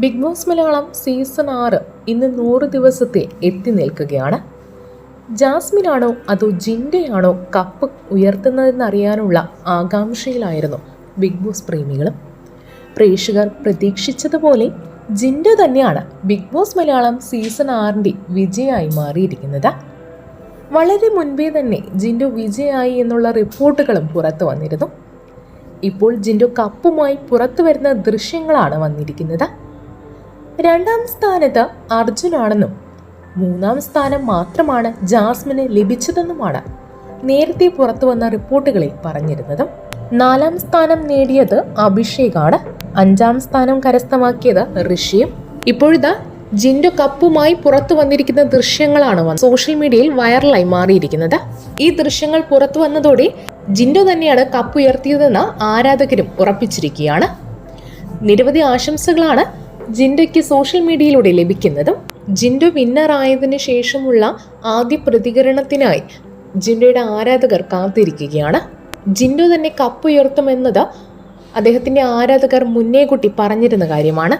Big boss Malayalam season 6 ഇന്ന് 100 ദിവസത്തെ എത്തി നിൽക്കുകയാണ്. ജാസ്മിനാണോ അതോ ജിൻഡയാണോ കപ്പ് ഉയർത്തുന്നതെന്നറിയാനുള്ള ആകാംക്ഷയിലായിരുന്നു ബിഗ് ബോസ് പ്രേമികളും. പ്രേക്ഷകർ പ്രതീക്ഷിച്ചതുപോലെ ജിൻഡ തന്നെയാണ് ബിഗ് ബോസ് മലയാളം സീസൺ 6 വിജയമായി മാറിയിരിക്കുന്നത്. വളരെ മുൻപേ തന്നെ ജിൻഡു വിജയമായി എന്നുള്ള റിപ്പോർട്ടുകളും പുറത്തു വന്നിരുന്നു. ഇപ്പോൾ ജിൻഡു കപ്പുമായി പുറത്തു വരുന്ന ദൃശ്യങ്ങളാണ് വന്നിരിക്കുന്നത്. 2ാം സ്ഥാനത്ത് അർജുനാണെന്നും 3ാം സ്ഥാനം മാത്രമാണ് ജാസ്മിന് ലഭിച്ചതെന്നുമാണ് നേരത്തെ പുറത്തു വന്ന റിപ്പോർട്ടുകളിൽ പറഞ്ഞിരുന്നതും. 4ാം സ്ഥാനം നേടിയത് അഭിഷേകാണ്. 5ാം സ്ഥാനം കരസ്ഥമാക്കിയത് ഋഷിയും. ഇപ്പോഴിതാ ജിൻഡു കപ്പുമായി പുറത്തു വന്നിരിക്കുന്ന ദൃശ്യങ്ങളാണ് സോഷ്യൽ മീഡിയയിൽ വൈറലായി മാറിയിരിക്കുന്നത്. ഈ ദൃശ്യങ്ങൾ പുറത്തു വന്നതോടെ ജിൻഡു തന്നെയാണ് കപ്പ് ഉയർത്തിയതെന്ന് ആരാധകരും ഉറപ്പിച്ചിരിക്കുകയാണ്. നിരവധി ആശംസകളാണ് ജിൻഡയ്ക്ക് സോഷ്യൽ മീഡിയയിലൂടെ ലഭിക്കുന്നതും. ജിൻഡു വിന്നറായതിനു ശേഷമുള്ള ആദ്യ പ്രതികരണത്തിനായി ജിൻഡയുടെ ആരാധകർ കാത്തിരിക്കുകയാണ്. ജിൻഡു തന്നെ കപ്പ് ഉയർത്തുമെന്നത് അദ്ദേഹത്തിന്റെ ആരാധകർ മുന്നേ കൂട്ടി പറഞ്ഞിരുന്ന കാര്യമാണ്.